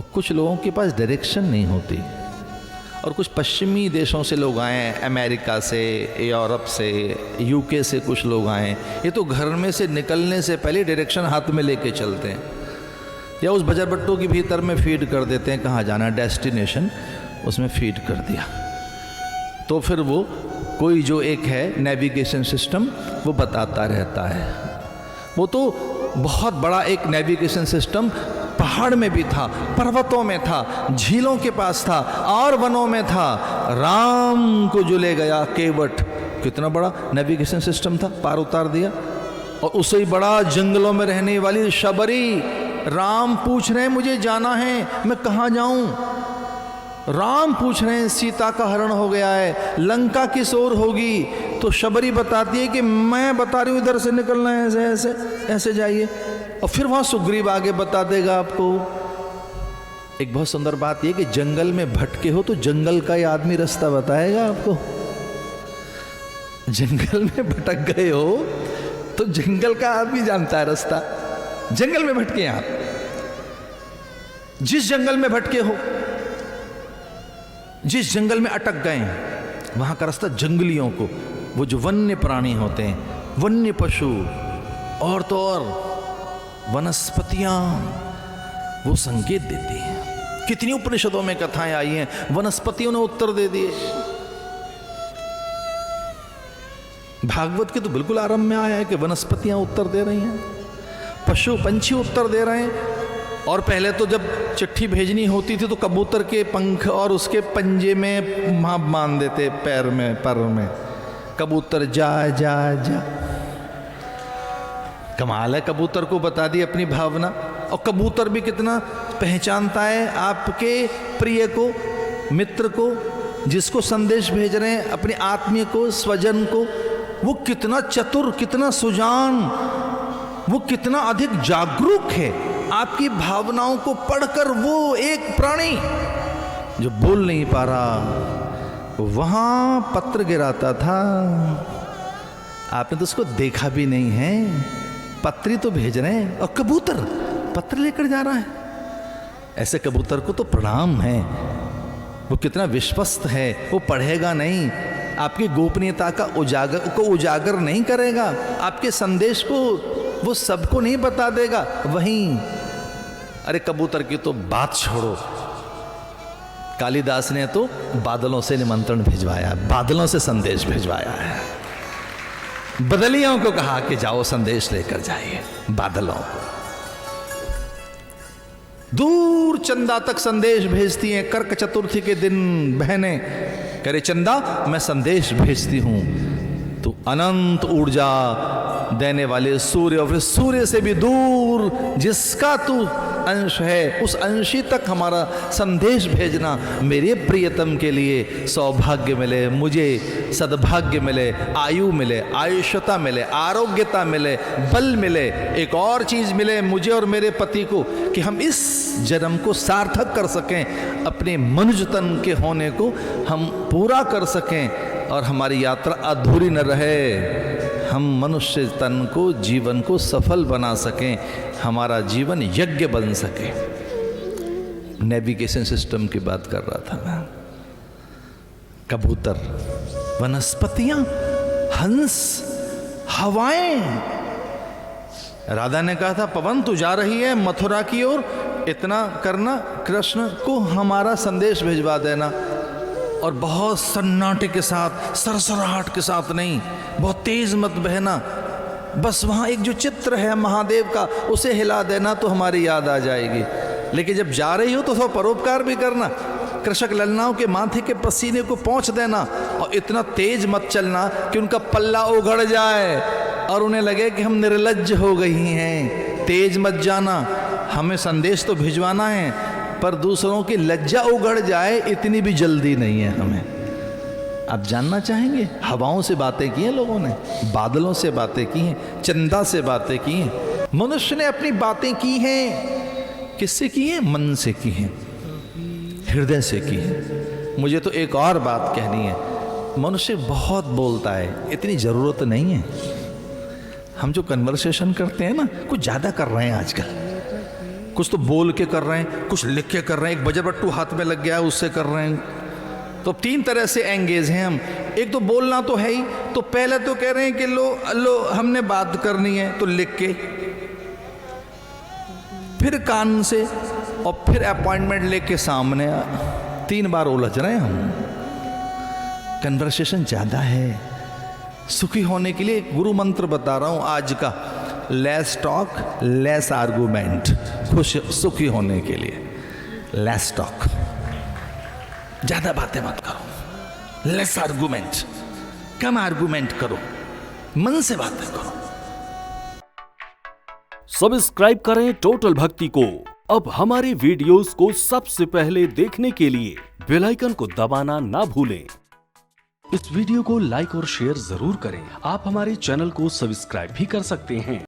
और कुछ लोगों के पास डायरेक्शन नहीं होती। और कुछ पश्चिमी देशों से लोग आए, अमेरिका से, यूरोप से, यूके से कुछ लोग आए, ये तो घर में से निकलने से पहले डायरेक्शन हाथ में लेके चलते हैं, या उस बजरबट्टू के भीतर में फीड कर देते हैं कहाँ जाना, डेस्टिनेशन उसमें फीड कर दिया। तो फिर वो कोई जो एक है नेविगेशन सिस्टम वो बताता रहता है। वो तो बहुत बड़ा एक नेविगेशन सिस्टम पहाड़ में भी था, पर्वतों में था, झीलों के पास था और वनों में था। राम को जो ले गया केवट, कितना बड़ा नेविगेशन सिस्टम था, पार उतार दिया। और उससे ही बड़ा जंगलों में रहने वाली शबरी, राम पूछ रहे हैं मुझे जाना है, मैं कहाँ जाऊं? राम पूछ रहे हैं सीता का हरण हो गया है, लंका किस ओर होगी? तो शबरी बताती है कि मैं बता रही हूँ इधर से निकलना है, ऐसे ऐसे ऐसे जाइए। और फिर वहाँ सुग्रीव आगे बता देगा आपको। एक बहुत सुंदर बात यह कि जंगल में भटके हो तो जंगल का ही आदमी रास्ता बताएगा आपको। जंगल में भटक गए हो तो जंगल का आदमी जानता है रास्ता। जंगल में भटके आप, जिस जंगल में भटके हो, जिस जंगल में अटक गए वहां का रास्ता जंगलियों को, वो जो वन्य प्राणी होते हैं, वन्य पशु और तो और वनस्पतियां, वो संकेत देती हैं। कितनी उपनिषदों में कथाएं आई हैं, वनस्पतियों ने उत्तर दे दिए। भागवत के तो बिल्कुल आरंभ में आया है कि वनस्पतियां उत्तर दे रही हैं, पशु पंछी उत्तर दे रहे हैं। और पहले तो जब चिट्ठी भेजनी होती थी तो कबूतर के पंख और उसके पंजे में भाप बांध देते, पैर में, पर में, कबूतर जा जा जा। कमाल है, कबूतर को बता दी अपनी भावना। और कबूतर भी कितना पहचानता है आपके प्रिय को, मित्र को, जिसको संदेश भेज रहे हैं, अपने आत्मीय को, स्वजन को। वो कितना चतुर, कितना सुजान, वो कितना अधिक जागरूक है। आपकी भावनाओं को पढ़कर वो एक प्राणी जो बोल नहीं पा रहा, वहां पत्र गिराता था। आपने तो उसको देखा भी नहीं है, पत्री तो भेज रहे हैं और कबूतर पत्र लेकर जा रहा है। ऐसे कबूतर को तो प्रणाम है। वो कितना विश्वस्त है, वो पढ़ेगा नहीं, आपकी गोपनीयता का उजागर नहीं करेगा, आपके संदेश को वो सबको नहीं बता देगा। वहीं अरे कबूतर की तो बात छोड़ो, कालिदास ने तो बादलों से निमंत्रण भिजवाया, बादलों से संदेश भिजवाया है। बदलियों को कहा कि जाओ संदेश लेकर जाइए, बादलों को। दूर चंदा तक संदेश भेजती हैं। कर्क चतुर्थी के दिन बहनें करे, चंदा मैं संदेश भेजती हूं। तो अनंत ऊर्जा देने वाले सूर्य, और फिर सूर्य से भी दूर जिसका तू अंश है, उस अंशी तक हमारा संदेश भेजना। मेरे प्रियतम के लिए सौभाग्य मिले, मुझे सद्भाग्य मिले, आयु मिले, आयुष्यता मिले, आरोग्यता मिले, बल मिले, एक और चीज मिले मुझे और मेरे पति को, कि हम इस जन्म को सार्थक कर सकें, अपने मनुष्य तन के होने को हम पूरा कर सकें और हमारी यात्रा अधूरी न रहे। हम मनुष्य तन को, जीवन को सफल बना सकें, हमारा जीवन यज्ञ बन सके। नेविगेशन सिस्टम की बात कर रहा था मैं। कबूतर, वनस्पतियां, हंस, हवाएं। राधा ने कहा था पवन तू जा रही है मथुरा की ओर, इतना करना, कृष्ण को हमारा संदेश भिजवा देना। और बहुत सन्नाटे के साथ, सरसराहट के साथ नहीं, बहुत तेज मत बहना, बस वहाँ एक जो चित्र है महादेव का उसे हिला देना तो हमारी याद आ जाएगी। लेकिन जब जा रही हो तो थोड़ा परोपकार भी करना, कृषक ललनाओं के माथे के पसीने को पोंछ देना। और इतना तेज मत चलना कि उनका पल्ला उगड़ जाए और उन्हें लगे कि हम निर्लज्ज हो गई हैं। तेज मत जाना, हमें संदेश तो भिजवाना है, पर दूसरों की लज्जा उगड़ जाए इतनी भी जल्दी नहीं है हमें। आप जानना चाहेंगे, हवाओं से बातें की हैं लोगों ने, बादलों से बातें की हैं, चंदा से बातें की हैं। मनुष्य ने अपनी बातें की हैं, किससे की हैं? मन से की हैं, हृदय से की हैं। मुझे तो एक और बात कहनी है, मनुष्य बहुत बोलता है, इतनी ज़रूरत नहीं है। हम जो कन्वर्सेशन करते हैं ना, कुछ ज़्यादा कर रहे हैं आजकल। कुछ तो बोल के कर रहे हैं, कुछ लिख के कर रहे हैं, एक बजरबट्टू हाथ में लग गया है उससे कर रहे हैं। तो 3 तरह से एंगेज हैं हम। एक तो बोलना तो है ही, तो पहले तो कह रहे हैं कि लो हमने बात करनी है तो लिख के, फिर कान से, और फिर अपॉइंटमेंट लेके सामने 3 बार उलझ रहे हैं हम। कन्वर्सेशन ज़्यादा है। सुखी होने के लिए गुरु मंत्र बता रहा हूं आज का, लेस टॉक लेस आर्गूमेंट। खुश सुखी होने के लिए लेस टॉक, ज़्यादा बातें मत करो, लेस आर्गूमेंट, कम आर्गूमेंट करो, मन से बातें करो। सब्सक्राइब करें टोटल भक्ति को। अब हमारे वीडियोस को सबसे पहले देखने के लिए बेल आइकन को दबाना ना भूलें। इस वीडियो को लाइक और शेयर जरूर करें। आप हमारे चैनल को सब्सक्राइब भी कर सकते हैं।